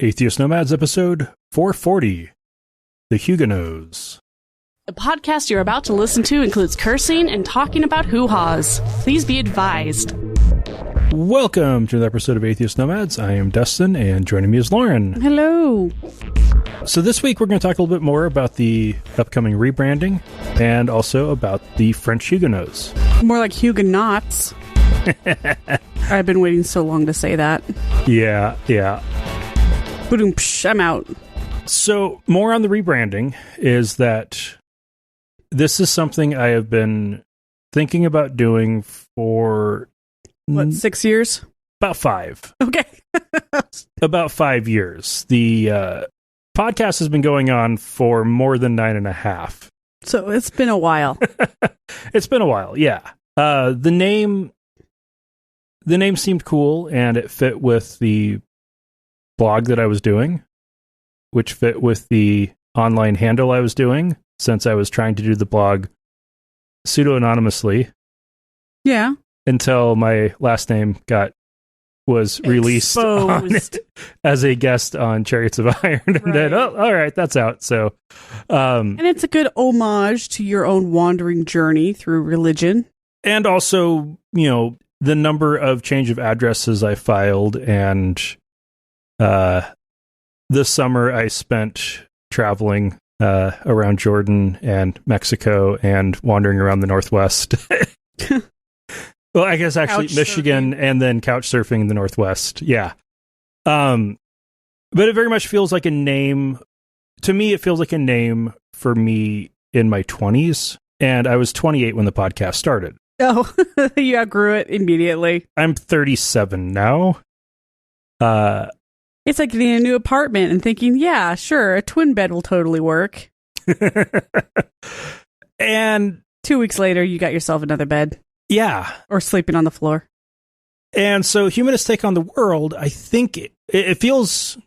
Atheist Nomads episode 440, The Huguenots. The podcast you're about to listen to includes cursing and talking about hoo-haws. Please be advised. Welcome to the episode of Atheist Nomads. I am Dustin, and joining me is Lauren. Hello. So this week we're going to talk a little bit more about the upcoming rebranding and also about the French Huguenots. More like Huguenots. I've been waiting so long to say that. Yeah. Boom, I'm out. So more on the rebranding is that this is something I have been thinking about doing for... What, 6 years? About 5. Okay. About 5 years. The podcast has been going on for more than 9.5. So it's been a while. It's been a while, yeah. The name seemed cool, and it fit with the blog that I was doing, which fit with the online handle I was doing, since I was trying to do the blog pseudo-anonymously. Yeah. Until my last name was released on it as a guest on Chariots of Iron. And then, all right, that's out. So, and it's a good homage to your own wandering journey through religion. And also, the number of change of addresses I filed, and this summer I spent traveling around Jordan and Mexico and wandering around the Northwest. Well, I guess actually Michigan and then couch surfing in the Northwest. Yeah. But it very much feels like a name. To me, it feels like a name for me in my 20s. And I was 28 when the podcast started. Oh, you outgrew it immediately. I'm 37 now. It's like getting a new apartment and thinking, yeah, sure, a twin bed will totally work. And 2 weeks later, you got yourself another bed. Yeah. Or sleeping on the floor. And so Humanist Take on the World, I think it feels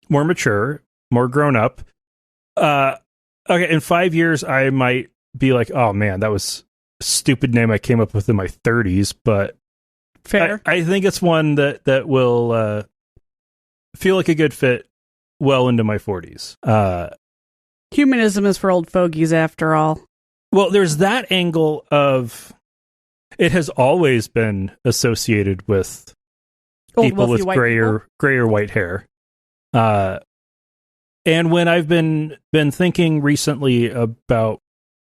more mature, more grown up. Okay, in 5 years, I might be like, oh man, that was a stupid name I came up with in my 30s. But fair. I think it's one that will feel like a good fit well into my 40s. Humanism is for old fogies, after all. Well, there's that angle of... It has always been associated with people with grayer white hair. And when I've been thinking recently about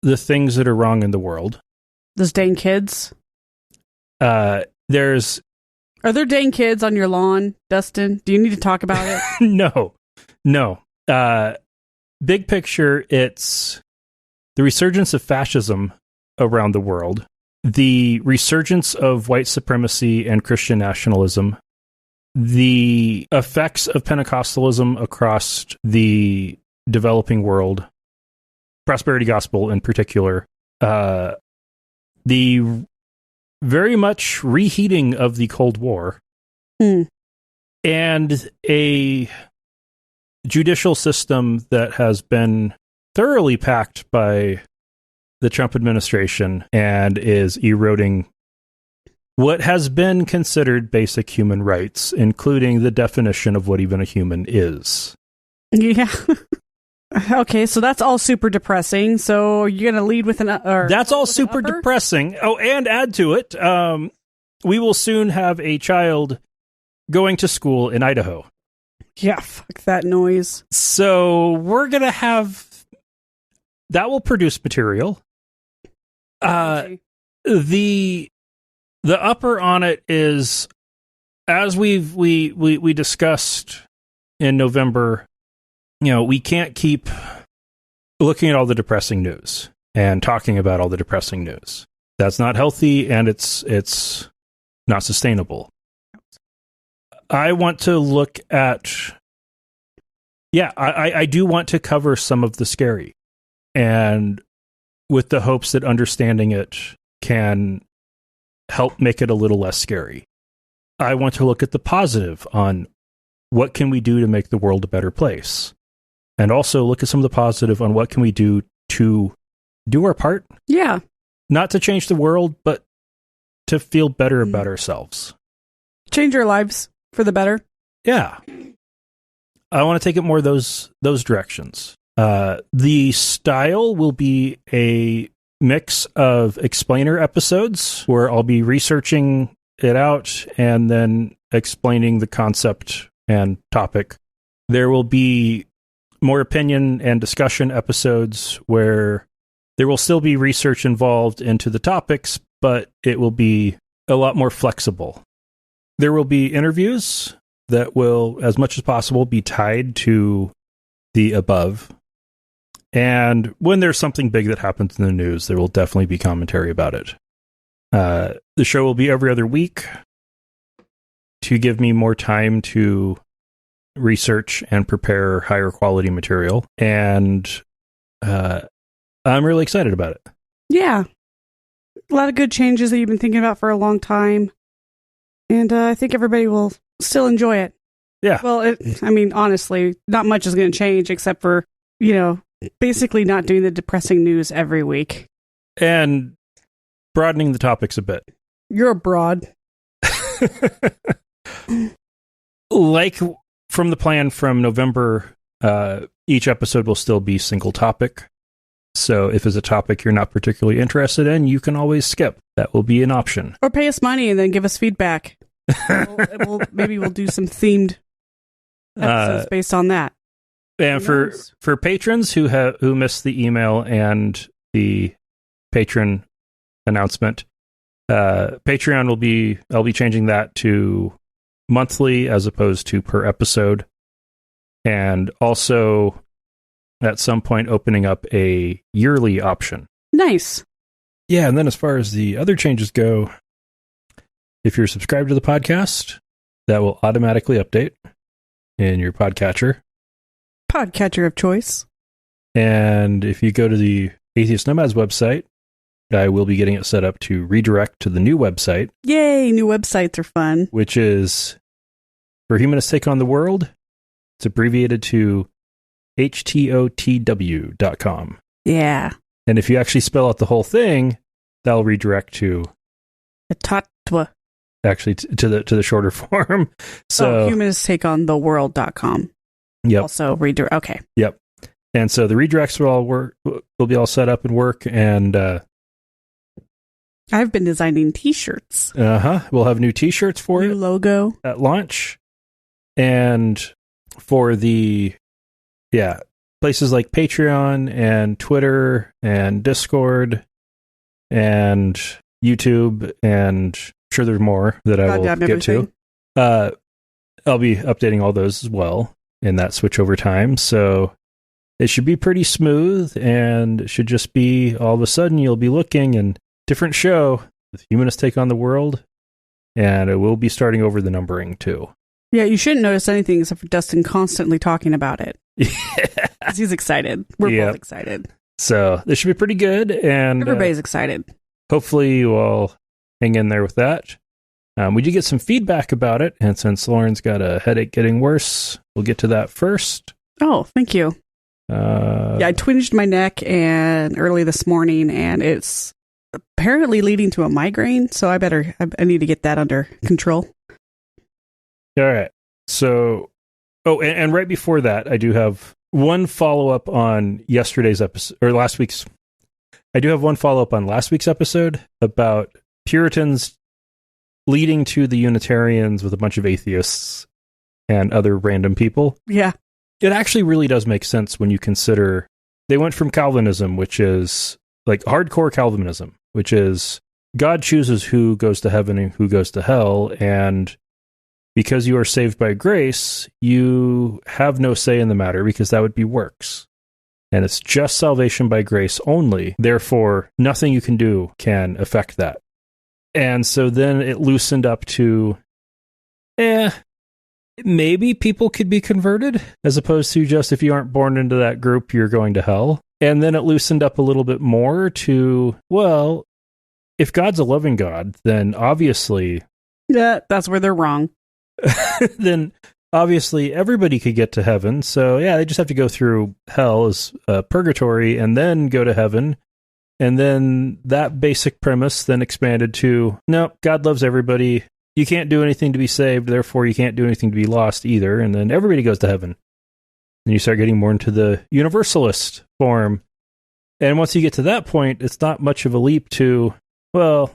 the things that are wrong in the world. Those dang kids? Are there dang kids on your lawn, Dustin? Do you need to talk about it? No. Big picture, it's the resurgence of fascism around the world. The resurgence of white supremacy and Christian nationalism, the effects of Pentecostalism across the developing world, prosperity gospel in particular, the very much reheating of the Cold War, and a judicial system that has been thoroughly packed by the Trump administration and is eroding what has been considered basic human rights, including the definition of what even a human is. Yeah. Okay, so that's all super depressing. So you're going to lead with that's all super depressing. Oh, and add to it, we will soon have a child going to school in Idaho. Yeah, fuck that noise. So we're going to have... That will produce material. The upper on it is, as we discussed in November, we can't keep looking at all the depressing news and talking about all the depressing news. That's not healthy, and it's not sustainable. I want to look at, I do want to cover some of the scary, and with the hopes that understanding it can help make it a little less scary. I want to look at the positive on what can we do to make the world a better place. And also look at some of the positive on what can we do to do our part. Yeah. Not to change the world, but to feel better about ourselves. Change our lives for the better. Yeah. I want to take it more those directions. The style will be a mix of explainer episodes where I'll be researching it out and then explaining the concept and topic. There will be more opinion and discussion episodes where there will still be research involved into the topics, but it will be a lot more flexible. There will be interviews that will, as much as possible, be tied to the above. And when there's something big that happens in the news, there will definitely be commentary about it. The show will be every other week to give me more time to research and prepare higher quality material. And I'm really excited about it. Yeah. A lot of good changes that you've been thinking about for a long time. And I think everybody will still enjoy it. Yeah. Well, honestly, not much is going to change except for, basically not doing the depressing news every week. And broadening the topics a bit. You're broad. Like from the plan from November, each episode will still be single topic. So if it's a topic you're not particularly interested in, you can always skip. That will be an option. Or pay us money and then give us feedback. Maybe we'll do some themed episodes based on that. And for patrons who missed the email and the patron announcement, Patreon I'll be changing that to monthly as opposed to per episode, and also at some point opening up a yearly option. Nice. Yeah, and then as far as the other changes go, if you're subscribed to the podcast, that will automatically update in your podcatcher of choice. And if you go to the Atheist Nomads website, I will be getting it set up to redirect to the new website. Yay, new websites are fun. Which is, for Humanists Take on the World, it's abbreviated to HTOTW.com. Yeah. And if you actually spell out the whole thing, that'll redirect to Tatwa. Actually to the shorter form. So humaniststakeontheworld.com. Yep. Also redirect. Okay. Yep. And so the redirects will be all set up and work, and I've been designing t-shirts. We'll have new t-shirts for new it. Logo at launch. And for the places like Patreon and Twitter and Discord and YouTube, and I'm sure there's more that I will get to. I'll be updating all those as well in that switch over time. So it should be pretty smooth, and it should just be all of a sudden you'll be looking and different show with Humanists Take on the World, and it will be starting over the numbering too. Yeah, you shouldn't notice anything except for Dustin constantly talking about it. Yeah. He's excited. We're both excited. So this should be pretty good, and everybody's excited. Hopefully you all hang in there with that. We did get some feedback about it, and since Lauren's got a headache getting worse, we'll get to that first. Oh, thank you. I twinged my neck early this morning, and it's apparently leading to a migraine, so I need to get that under control. All right. So, and right before that, I do have one follow-up on yesterday's episode, or last week's. I do have one follow-up on last week's episode about Puritans leading to the Unitarians with a bunch of atheists and other random people. Yeah. It actually really does make sense when you consider they went from Calvinism, which is like hardcore Calvinism, which is God chooses who goes to heaven and who goes to hell, and because you are saved by grace, you have no say in the matter because that would be works. And it's just salvation by grace only. Therefore, nothing you can do can affect that. And so then it loosened up to, maybe people could be converted, as opposed to just if you aren't born into that group, you're going to hell. And then it loosened up a little bit more to, well, if God's a loving God, then obviously... Yeah, that's where they're wrong. Then obviously everybody could get to heaven. So yeah, they just have to go through hell as purgatory and then go to heaven. And then that basic premise then expanded to, no, God loves everybody. You can't do anything to be saved, therefore you can't do anything to be lost either. And then everybody goes to heaven. And you start getting more into the universalist form. And once you get to that point, it's not much of a leap to, well,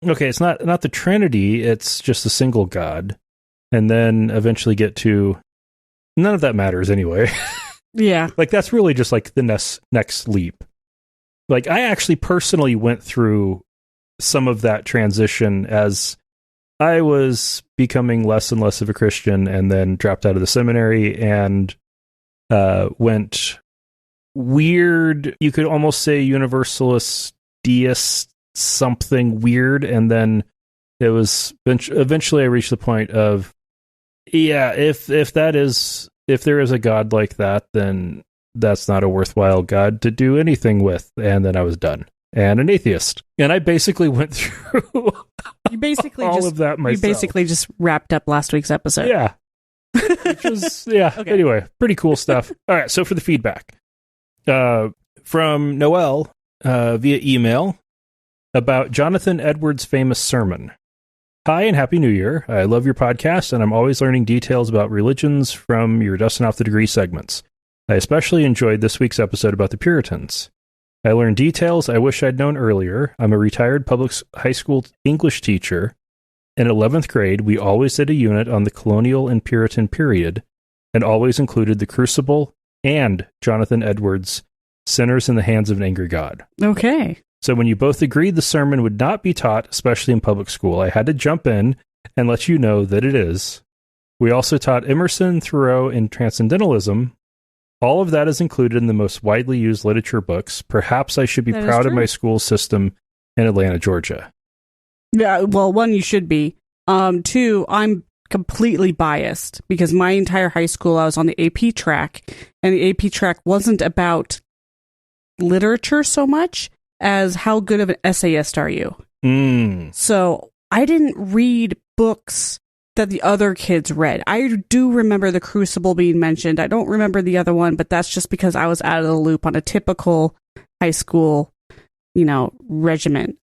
okay, it's not the Trinity, it's just a single God. And then eventually get to, none of that matters anyway. Yeah. Like, that's really just like the next leap. Like, I actually personally went through some of that transition as I was becoming less and less of a Christian, and then dropped out of the seminary and went weird, you could almost say universalist, deist, something weird. And then it was eventually I reached the point of, yeah, if there is a God like that, then that's not a worthwhile God to do anything with. And then I was done. And an atheist. And I basically went through all of that myself. You basically just wrapped up last week's episode. Yeah. Which was, yeah. Okay. Anyway, pretty cool stuff. All right, so for the feedback. From Noelle via email about Jonathan Edwards' famous sermon. Hi and Happy New Year. I love your podcast, and I'm always learning details about religions from your Dusting Off the Degree segments. I especially enjoyed this week's episode about the Puritans. I learned details I wish I'd known earlier. I'm a retired public high school English teacher. In 11th grade, we always did a unit on the colonial and Puritan period, and always included the Crucible and Jonathan Edwards' Sinners in the Hands of an Angry God. Okay. So when you both agreed the sermon would not be taught, especially in public school, I had to jump in and let you know that it is. We also taught Emerson, Thoreau, and Transcendentalism. All of that is included in the most widely used literature books. Perhaps I should be proud of my school system in Atlanta, Georgia. Yeah, well, one, you should be. Two, I'm completely biased because my entire high school, I was on the AP track, and the AP track wasn't about literature so much as how good of an essayist are you. So I didn't read books that the other kids read. I do remember the Crucible being mentioned. I don't remember the other one, but that's just because I was out of the loop on a typical high school, regiment.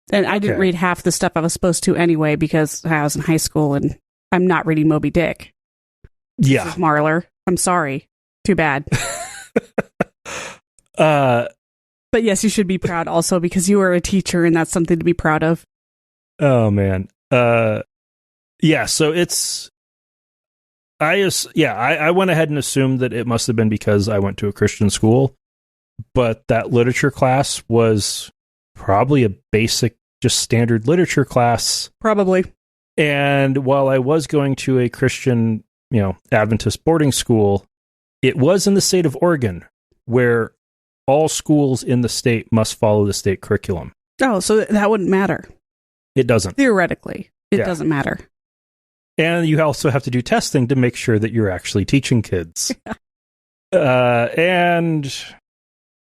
And I didn't read half the stuff I was supposed to anyway because I was in high school and I'm not reading Moby Dick. Yeah. Marler. I'm sorry. Too bad. But yes, you should be proud also because you are a teacher and that's something to be proud of. Oh, man. Yeah, so it's... I went ahead and assumed that it must have been because I went to a Christian school, but that literature class was probably a basic, just standard literature class. Probably. And while I was going to a Christian, Adventist boarding school, it was in the state of Oregon, where all schools in the state must follow the state curriculum. Oh, so that wouldn't matter. It doesn't. Theoretically, it doesn't matter. And you also have to do testing to make sure that you're actually teaching kids. And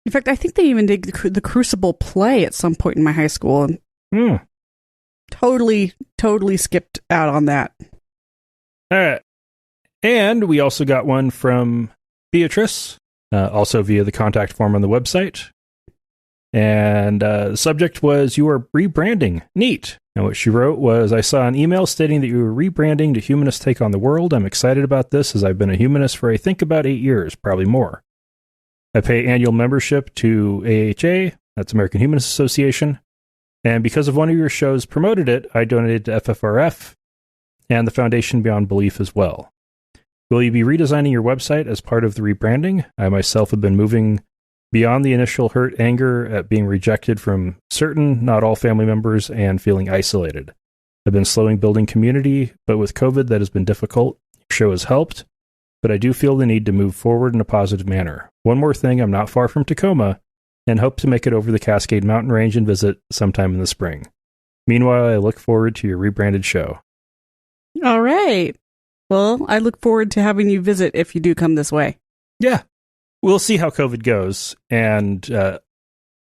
in fact, I think they even did the Crucible play at some point in my high school. And totally skipped out on that. All right. And we also got one from Beatriz, also via the contact form on the website. And the subject was, you are rebranding. Neat. And what she wrote was, I saw an email stating that you were rebranding to Humanist Take on the World. I'm excited about this as I've been a humanist for I think about 8 years, probably more. I pay annual membership to AHA, that's American Humanist Association. And because of one of your shows promoted it, I donated to FFRF and the Foundation Beyond Belief as well. Will you be redesigning your website as part of the rebranding? I myself have been moving beyond the initial hurt anger at being rejected from certain, not all family members, and feeling isolated. I've been slowing building community, but with COVID that has been difficult. Your show has helped, but I do feel the need to move forward in a positive manner. One more thing, I'm not far from Tacoma, and hope to make it over the Cascade Mountain Range and visit sometime in the spring. Meanwhile, I look forward to your rebranded show. All right. Well, I look forward to having you visit if you do come this way. Yeah. We'll see how COVID goes, and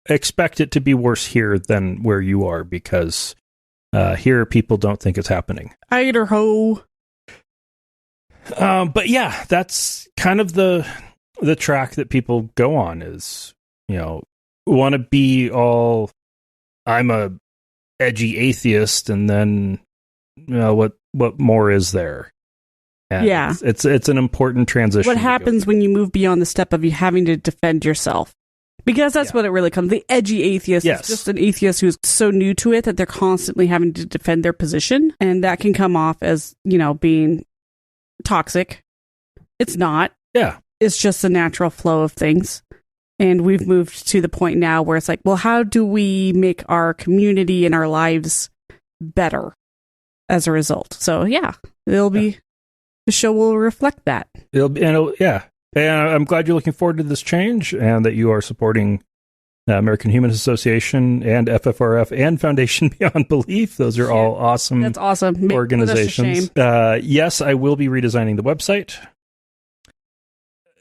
expect it to be worse here than where you are, because here people don't think it's happening. Idaho. But yeah, that's kind of the track that people go on is, want to be all, I'm a edgy atheist, and then, what more is there? And it's an important transition. What happens when you move beyond the step of you having to defend yourself? Because that's what it really comes. The edgy atheist is just an atheist who's so new to it that they're constantly having to defend their position. And that can come off as, being toxic. It's not. Yeah. It's just the natural flow of things. And we've moved to the point now where it's like, well, how do we make our community and our lives better as a result? So, the show will reflect that. And I'm glad you're looking forward to this change and that you are supporting the American Humanist Association and FFRF and Foundation Beyond Belief. Those are all awesome. That's awesome. Organizations. Yes, I will be redesigning the website.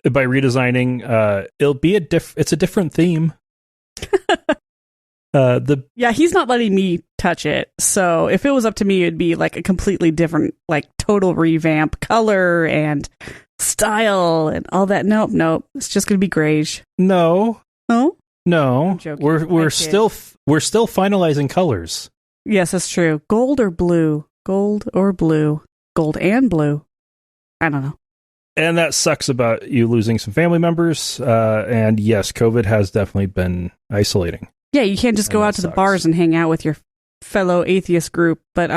By redesigning, it'll be it's a different theme. He's not letting me touch it. So if it was up to me, it'd be like a completely different, like total revamp, color and style and all that. Nope. It's just gonna be grayish. No. Oh? No. We're still finalizing colors. Yes, that's true. Gold or blue? Gold or blue? Gold and blue. I don't know. And that sucks about you losing some family members. And yes, COVID has definitely been isolating. Yeah, you can't just go out to the bars and hang out with your fellow atheist group. But,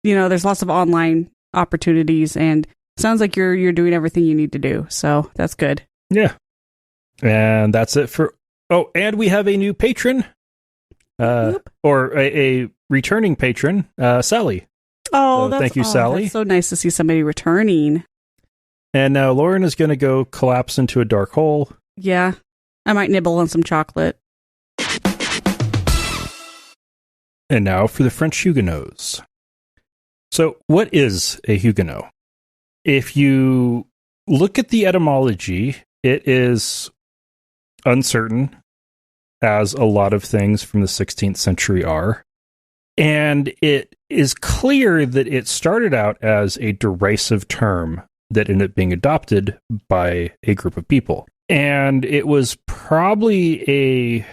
there's lots of online opportunities, and it sounds like you're doing everything you need to do. So that's good. Yeah. And that's it for... Oh, and we have a new patron. Or a returning patron, Sally. Oh, thank you, Sally. That's so nice to see somebody returning. And now Lauren is going to go collapse into a dark hole. Yeah. I might nibble on some chocolate. And now for the French Huguenots. So, what is a Huguenot? If you look at the etymology, it is uncertain, as a lot of things from the 16th century are. And it is clear that it started out as a derisive term that ended up being adopted by a group of people. And it was probably a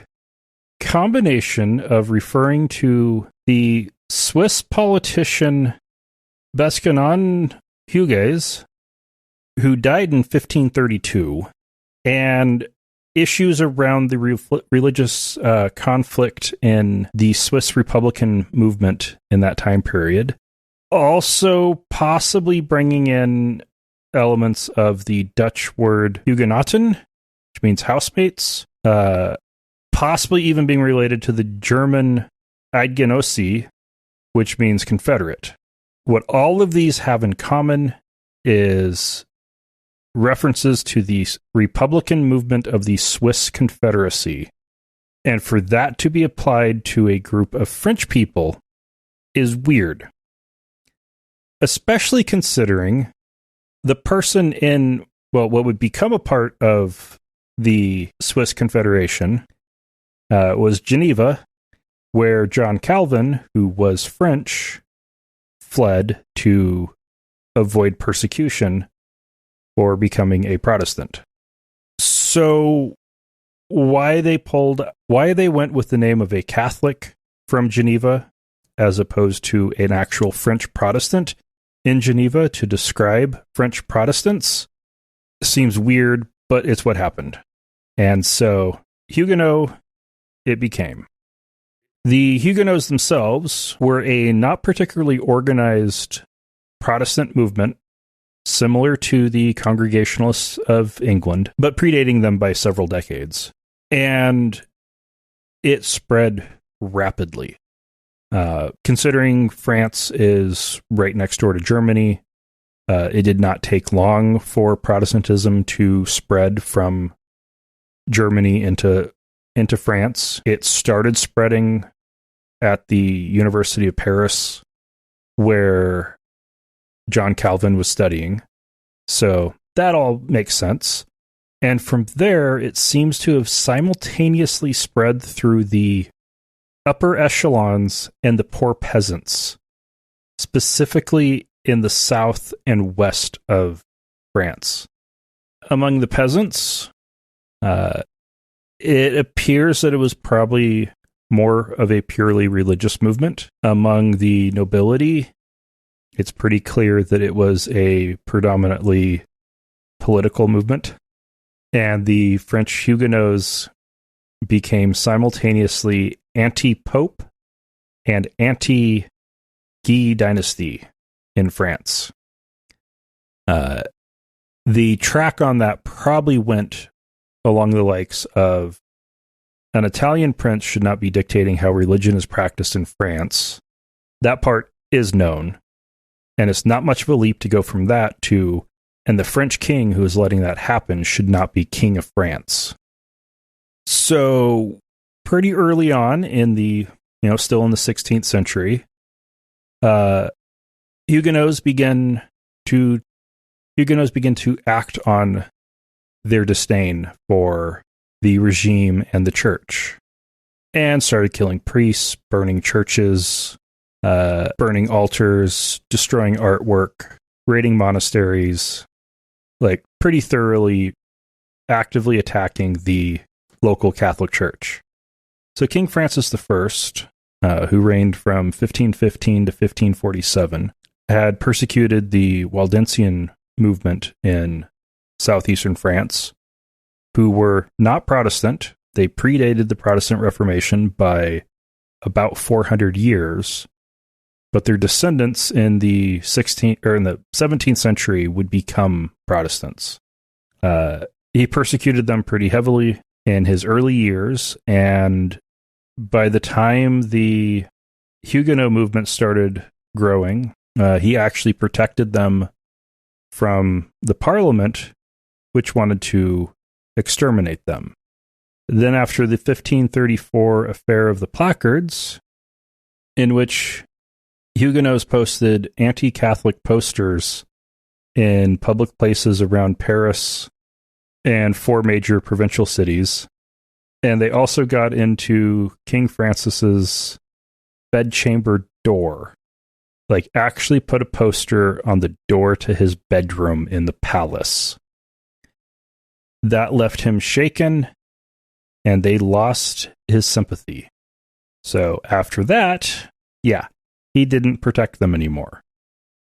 combination of referring to the Swiss politician Bescanon Hugues, who died in 1532, and issues around the religious conflict in the Swiss Republican movement in that time period. Also, possibly bringing in elements of the Dutch word Hugenotten, which means housemates, possibly even being related to the German Eidgenosse, which means Confederate. What all of these have in common is references to the Republican movement of the Swiss Confederacy. And for that to be applied to a group of French people is weird. Especially considering the person in, what would become a part of the Swiss Confederation was Geneva, where John Calvin, who was French, fled to avoid persecution for becoming a Protestant. So why they went with the name of a Catholic from Geneva as opposed to an actual French Protestant in Geneva to describe French Protestants seems weird, but it's what happened. And so Huguenot it became. The Huguenots themselves were a not particularly organized Protestant movement, similar to the Congregationalists of England, but predating them by several decades. And it spread rapidly. Considering France is right next door to Germany, it did not take long for Protestantism to spread from Germany into France. It started spreading at the University of Paris, where John Calvin was studying. So that all makes sense. And from there, it seems to have simultaneously spread through the upper echelons and the poor peasants, specifically in the south and west of France. Among the peasants, it appears that it was probably more of a purely religious movement. Among the nobility, it's pretty clear that it was a predominantly political movement. And the French Huguenots became simultaneously anti-pope and anti-Guy dynasty in France. The track on that probably went along the likes of an Italian prince should not be dictating how religion is practiced in France. That part is known. And it's not much of a leap to go from that to, and the French king who is letting that happen should not be king of France. So pretty early on in the, still in the 16th century, Huguenots begin to act on their disdain for the regime and the church, and started killing priests, burning churches, burning altars, destroying artwork, raiding monasteries, like pretty thoroughly, actively attacking the local Catholic Church. So King Francis I, who reigned from 1515 to 1547, had persecuted the Waldensian movement in southeastern France, who were not Protestant. They predated the Protestant Reformation by about 400 years, but their descendants in the 17th century would become Protestants. He persecuted them pretty heavily in his early years, and by the time the Huguenot movement started growing, he actually protected them from the Parliament, which wanted to exterminate them. Then after the 1534 affair of the placards, in which Huguenots posted anti-Catholic posters in public places around Paris and 4 major provincial cities, and they also got into King Francis's bedchamber door. Like, actually put a poster on the door to his bedroom in the palace. That left him shaken, and they lost his sympathy. So after that, he didn't protect them anymore.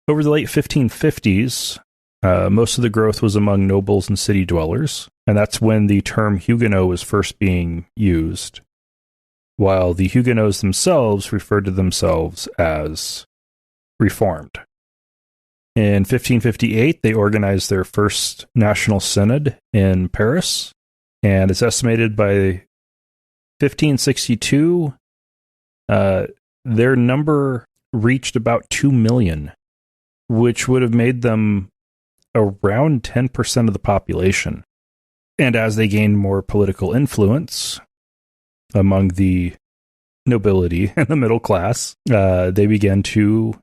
Over the late 1550s, most of the growth was among nobles and city dwellers, and that's when the term Huguenot was first being used, while the Huguenots themselves referred to themselves as Reformed. In 1558, they organized their first national synod in Paris, and it's estimated by 1562, their number reached about 2 million, which would have made them around 10% of the population. And as they gained more political influence among the nobility and the middle class, they began to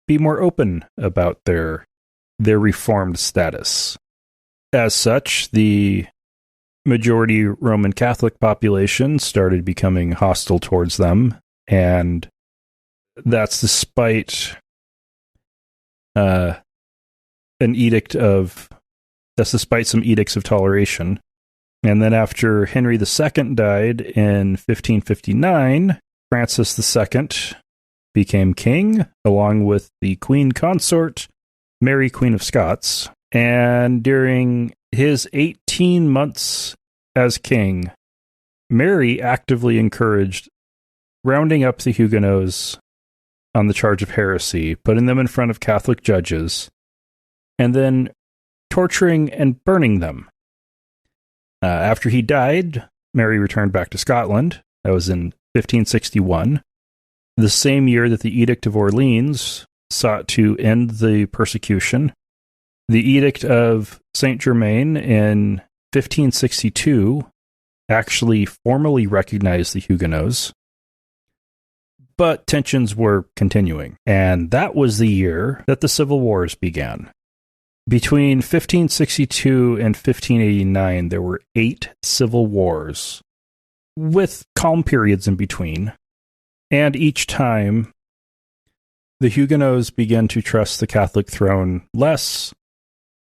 be more open about their reformed status. As such, the majority Roman Catholic population started becoming hostile towards them, and that's despite some edicts of toleration. And then after Henry II died in 1559, Francis II became king, along with the Queen Consort, Mary, Queen of Scots. And during his 18 months as king, Mary actively encouraged rounding up the Huguenots on the charge of heresy, putting them in front of Catholic judges, and then torturing and burning them. After he died, Mary returned back to Scotland. That was in 1561. The same year that the Edict of Orleans sought to end the persecution. The Edict of Saint Germain in 1562 actually formally recognized the Huguenots, but tensions were continuing, and that was the year that the Civil Wars began. Between 1562 and 1589, there were 8 civil wars, with calm periods in between. And each time, the Huguenots began to trust the Catholic throne less,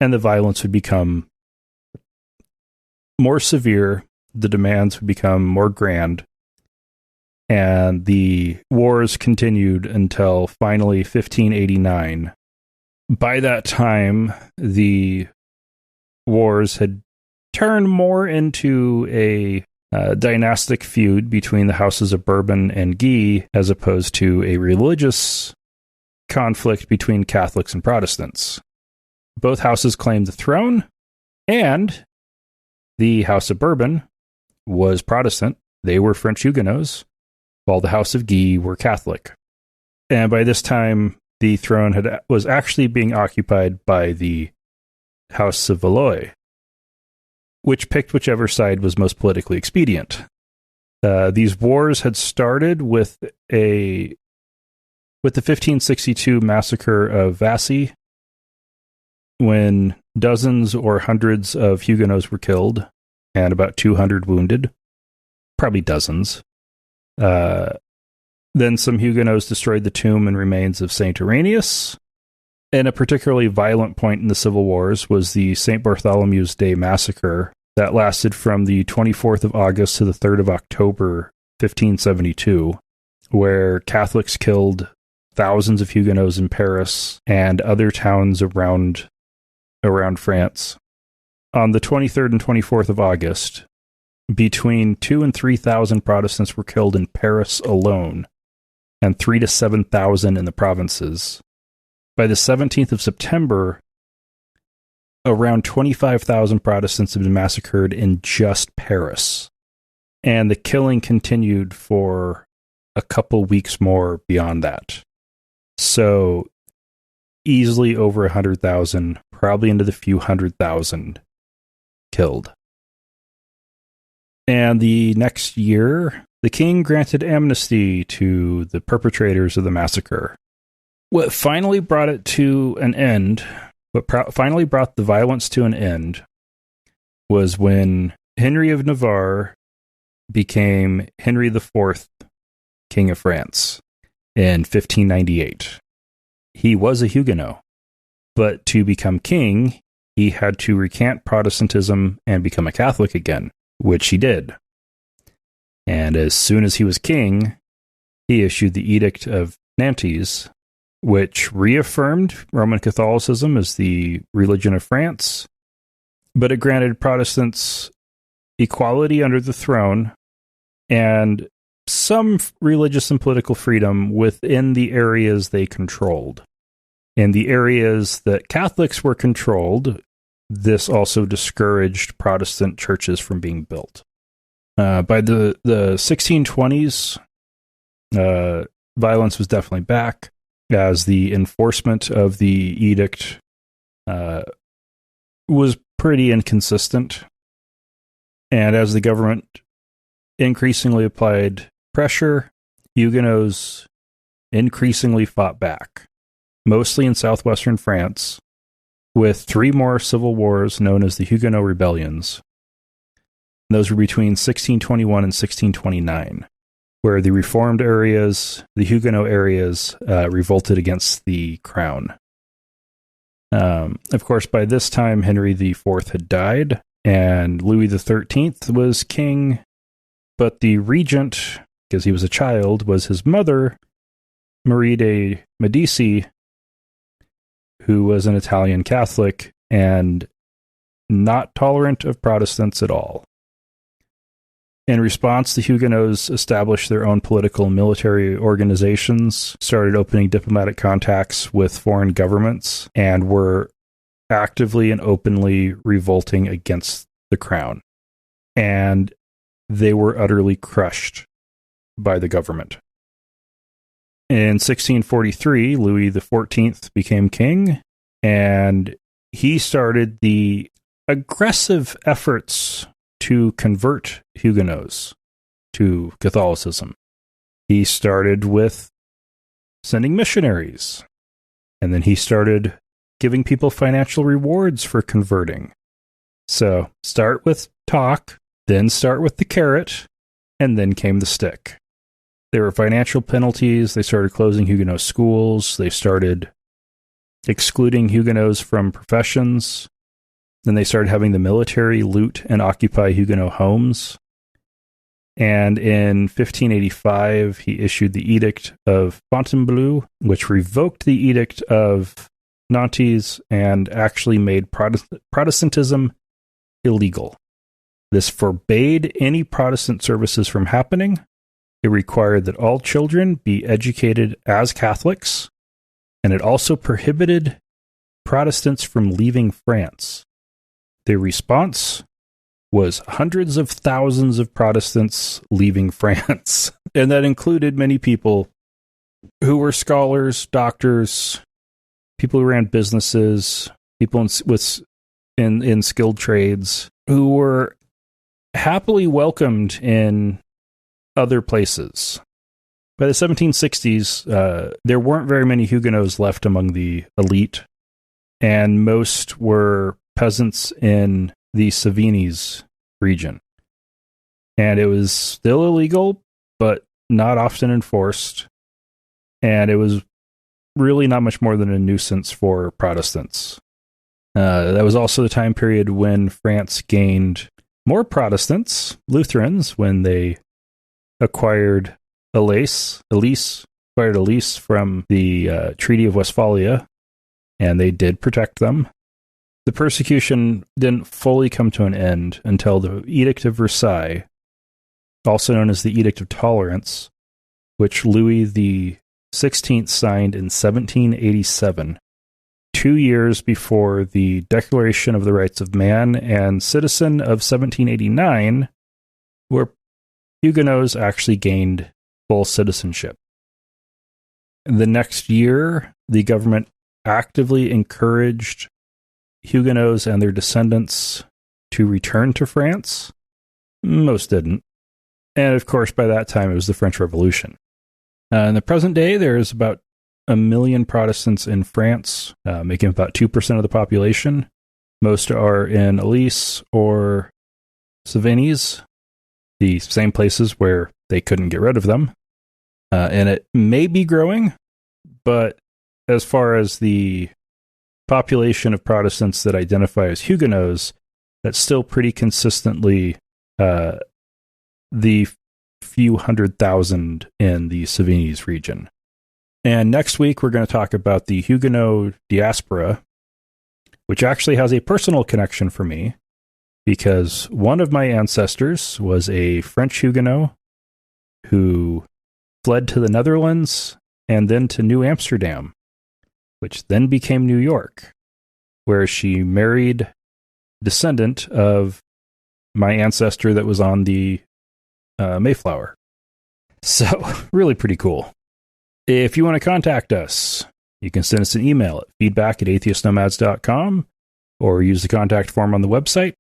and the violence would become more severe, the demands would become more grand, and the wars continued until finally 1589, by that time, the wars had turned more into a dynastic feud between the houses of Bourbon and Guy, as opposed to a religious conflict between Catholics and Protestants. Both houses claimed the throne, and the House of Bourbon was Protestant. They were French Huguenots, while the House of Guy were Catholic. And by this time, the throne was actually being occupied by the House of Valois, which picked whichever side was most politically expedient. These wars had started with the 1562 Massacre of Vassi, when dozens or hundreds of Huguenots were killed and about 200 wounded. Probably dozens. Then some Huguenots destroyed the tomb and remains of Saint Irenaeus. And a particularly violent point in the civil wars was the St. Bartholomew's Day massacre that lasted from the 24th of August to the 3rd of October, 1572, where Catholics killed thousands of Huguenots in Paris and other towns around France. On the 23rd and 24th of August, between 2,000 and 3,000 Protestants were killed in Paris alone, and 3,000 to 7,000 in the provinces. By the 17th of September, around 25,000 Protestants had been massacred in just Paris. And the killing continued for a couple weeks more beyond that. So, easily over 100,000, probably into the few 100,000 killed. And the next year, the king granted amnesty to the perpetrators of the massacre. What finally brought it to an end, finally brought the violence to an end, was when Henry of Navarre became Henry IV, King of France, in 1598. He was a Huguenot, but to become king, he had to recant Protestantism and become a Catholic again, which he did. And as soon as he was king, he issued the Edict of Nantes, which reaffirmed Roman Catholicism as the religion of France, but it granted Protestants equality under the throne and some religious and political freedom within the areas they controlled. In the areas that Catholics were controlled, this also discouraged Protestant churches from being built. By the 1620s, violence was definitely back, as the enforcement of the edict was pretty inconsistent. And as the government increasingly applied pressure, Huguenots increasingly fought back, mostly in southwestern France, with 3 more civil wars known as the Huguenot Rebellions. And those were between 1621 and 1629, where the reformed areas, the Huguenot areas, revolted against the crown. Of course, by this time, Henry IV had died, and Louis XIII was king, but the regent, because he was a child, was his mother, Marie de Medici, who was an Italian Catholic and not tolerant of Protestants at all. In response, the Huguenots established their own political and military organizations, started opening diplomatic contacts with foreign governments, and were actively and openly revolting against the crown. And they were utterly crushed by the government. In 1643, Louis XIV became king, and he started the aggressive efforts to convert Huguenots to Catholicism. He started with sending missionaries, and then he started giving people financial rewards for converting. So, start with talk, then start with the carrot, and then came the stick. There were financial penalties. They started closing Huguenot schools. They started excluding Huguenots from professions. Then they started having the military loot and occupy Huguenot homes. And in 1585, he issued the Edict of Fontainebleau, which revoked the Edict of Nantes and actually made Protestantism illegal. This forbade any Protestant services from happening. It required that all children be educated as Catholics, and it also prohibited Protestants from leaving France. The response was hundreds of thousands of Protestants leaving France, and that included many people who were scholars, doctors, people who ran businesses, people in skilled trades, who were happily welcomed in other places. By the 1760s, there weren't very many Huguenots left among the elite, and most were peasants in the Cevennes region. And it was still illegal, but not often enforced. And it was really not much more than a nuisance for Protestants. That was also the time period when France gained more Protestants, Lutherans, when they acquired Elise from the Treaty of Westphalia, and they did protect them. The persecution didn't fully come to an end until the Edict of Versailles, also known as the Edict of Tolerance, which Louis XVI signed in 1787, 2 years before the Declaration of the Rights of Man and Citizen of 1789, where Huguenots actually gained full citizenship. The next year, the government actively encouraged Huguenots and their descendants to return to France. Most didn't. And of course, by that time, it was the French Revolution. In the present day, there's about 1 million Protestants in France, making about 2% of the population. Most are in Elise or Cevennes, the same places where they couldn't get rid of them. And it may be growing, but as far as the population of Protestants that identify as Huguenots, that's still pretty consistently the few 100,000 in the Cevennes region. And next week, we're going to talk about the Huguenot diaspora, which actually has a personal connection for me, because one of my ancestors was a French Huguenot who fled to the Netherlands and then to New Amsterdam, which then became New York, where she married a descendant of my ancestor that was on the Mayflower. So, really pretty cool. If you want to contact us, you can send us an email at feedback@atheistnomads.com, or use the contact form on the website,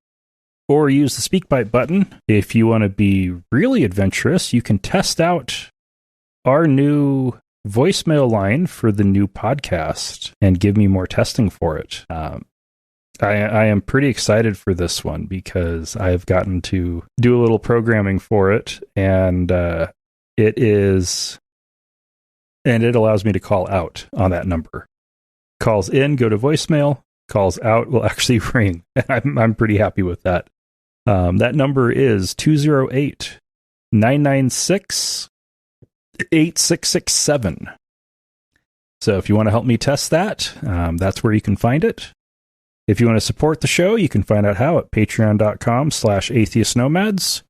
or use the SpeakPipe button. If you want to be really adventurous, you can test out our new voicemail line for the new podcast and give me more testing for it. I am pretty excited for this one because I've gotten to do a little programming for it, and it allows me to call out on that number. Calls in, go to voicemail. Calls out will actually ring. I'm pretty happy with that. That number is 208-996-8667. So if you want to help me test that, that's where you can find it. If you want to support the show, you can find out how at patreon.com/atheistnomads.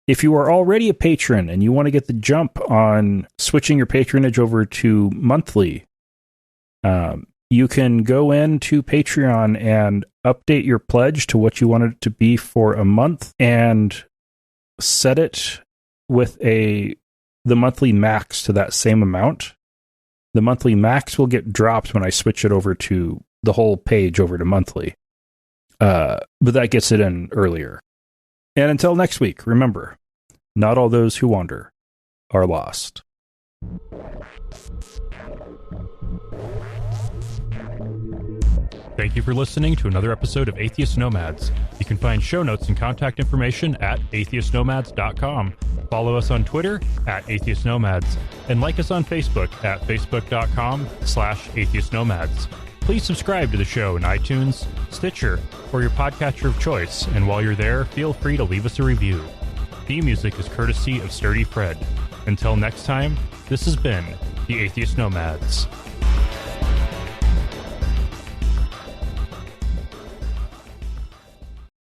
If you are already a patron and you want to get the jump on switching your patronage over to monthly, you can go into Patreon and update your pledge to what you want it to be for a month and set it with the monthly max to that same amount. The monthly max will get dropped when I switch it over to the whole page over to monthly. But that gets it in earlier. And until next week, remember, not all those who wander are lost. Thank you for listening to another episode of Atheist Nomads. You can find show notes and contact information at atheistnomads.com. Follow us on Twitter at Atheist Nomads, and like us on Facebook at facebook.com/atheistnomads. Please subscribe to the show in iTunes, Stitcher, or your podcatcher of choice, and while you're there, feel free to leave us a review. Theme music is courtesy of Sturdy Fred. Until next time, this has been the Atheist Nomads.